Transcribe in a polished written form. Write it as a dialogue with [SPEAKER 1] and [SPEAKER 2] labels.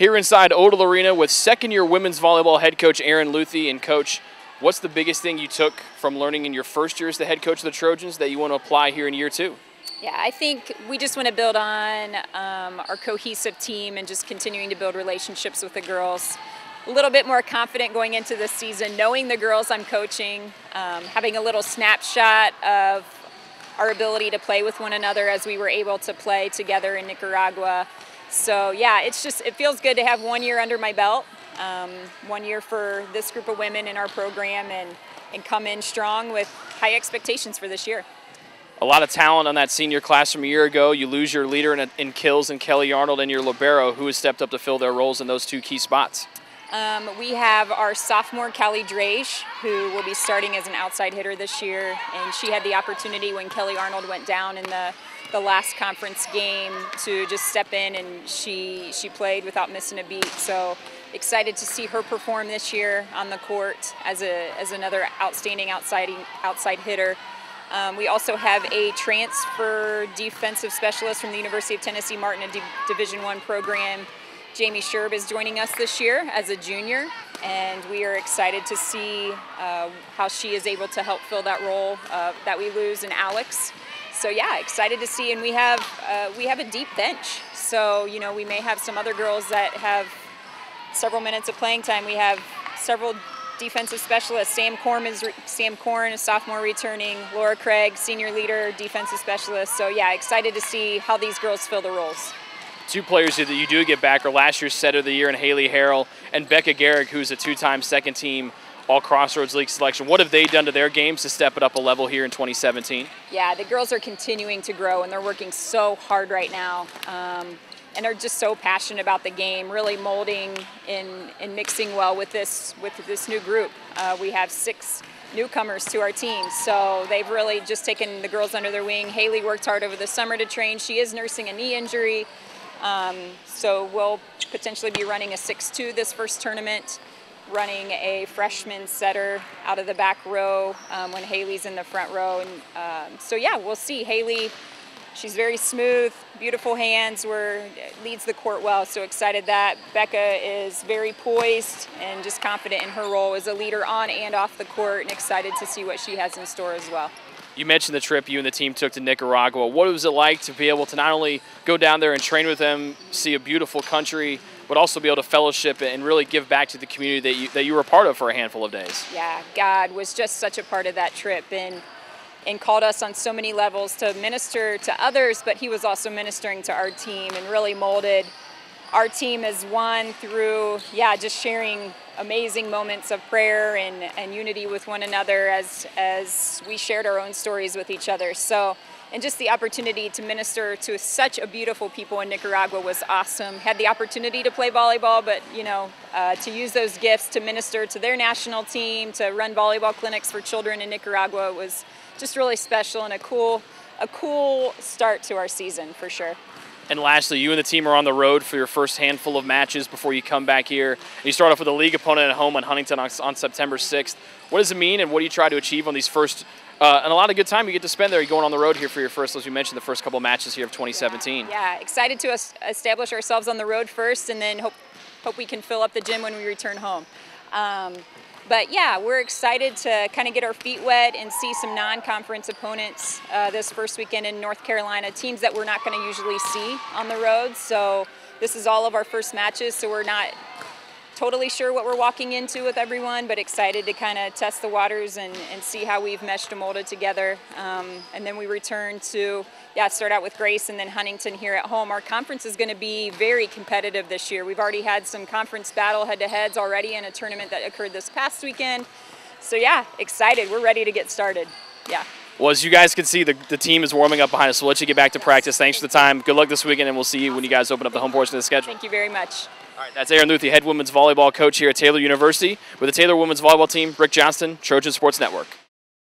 [SPEAKER 1] Here inside Odell Arena with second-year women's volleyball head coach Erin Luthy. And Coach, what's the biggest thing you took from learning in your first year as the head coach of the Trojans that you want to apply here in year two?
[SPEAKER 2] Yeah, I think we just want to build on our cohesive team and just continuing to build relationships with the girls. A little bit more confident going into this season, knowing the girls I'm coaching, having a little snapshot of our ability to play with one another as we were able to play together in Nicaragua. So yeah, it feels good to have 1 year under my belt, 1 year for this group of women in our program, and come in strong with high expectations for this year.
[SPEAKER 1] A lot of talent on that senior class from a year ago. You lose your leader in kills and Kelly Arnold, and your libero, who has stepped up to fill their roles in those two key spots.
[SPEAKER 2] We have our sophomore, Callie Drage, who will be starting as an outside hitter this year, and she had the opportunity when Kelly Arnold went down in the last conference game to just step in, and she played without missing a beat. So excited to see her perform this year on the court as another outstanding outside hitter. We also have a transfer defensive specialist from the University of Tennessee Martin, a Division I program. Jamie Sherb is joining us this year as a junior, and we are excited to see how she is able to help fill that role that we lose in Alex. So yeah, excited to see, and we have a deep bench. So you know, we may have some other girls that have several minutes of playing time. We have several defensive specialists. Sam Korn, a sophomore returning. Laura Craig, senior leader, defensive specialist. So yeah, excited to see how these girls fill the roles.
[SPEAKER 1] Two players that you do get back are last year's setter of the year in Haley Harrell and Becca Garrick, who's a two-time second-team All-Crossroads League selection. What have they done to their games to step it up a level here in 2017?
[SPEAKER 2] Yeah, the girls are continuing to grow, and they're working so hard right now. And they're just so passionate about the game, really molding and mixing well with this new group. We have 6 newcomers to our team, so they've really just taken the girls under their wing. Haley worked hard over the summer to train. She is nursing a knee injury, so we'll potentially be running a 6-2 this first tournament, running a freshman setter out of the back row when Haley's in the front row. And so yeah, we'll see. Haley, she's very smooth, beautiful hands, leads the court well, so excited that. Becca is very poised and just confident in her role as a leader on and off the court, and excited to see what she has in store as well.
[SPEAKER 1] You mentioned the trip you and the team took to Nicaragua. What was it like to be able to not only go down there and train with them, see a beautiful country, but also be able to fellowship and really give back to the community that you were a part of for a handful of days?
[SPEAKER 2] Yeah, God was just such a part of that trip, and called us on so many levels to minister to others, but he was also ministering to our team and really molded our team as one through, yeah, just sharing amazing moments of prayer and unity with one another as we shared our own stories with each other. So, and just the opportunity to minister to such a beautiful people in Nicaragua was awesome. Had the opportunity to play volleyball, but you know, to use those gifts to minister to their national team, to run volleyball clinics for children in Nicaragua was just really special, and a cool start to our season for sure.
[SPEAKER 1] And lastly, you and the team are on the road for your first handful of matches before you come back here. You start off with a league opponent at home on Huntington on September 6th. What does it mean, and what do you try to achieve on these first, and a lot of good time you get to spend there. You're going on the road here for your first, as you mentioned, the first couple of matches here of 2017.
[SPEAKER 2] Yeah, excited to establish ourselves on the road first, and then hope we can fill up the gym when we return home. But yeah, we're excited to kind of get our feet wet and see some non-conference opponents this first weekend in North Carolina, teams that we're not going to usually see on the road. So this is all of our first matches, so we're not totally sure what we're walking into with everyone, but excited to kind of test the waters and see how we've meshed and molded together. And then we return to, start out with Grace and then Huntington here at home. Our conference is going to be very competitive this year. We've already had some conference battle head-to-heads already in a tournament that occurred this past weekend. So yeah, excited. We're ready to get started. Yeah.
[SPEAKER 1] Well, as you guys can see, the team is warming up behind us. We'll let you get back to practice. Thanks for the time. Good luck this weekend, and we'll see you when you guys open up the home portion of the schedule.
[SPEAKER 2] Thank you very much.
[SPEAKER 1] All right, that's Erin Luthy, head women's volleyball coach here at Taylor University. With the Taylor women's volleyball team, Rick Johnston, Trojan Sports Network.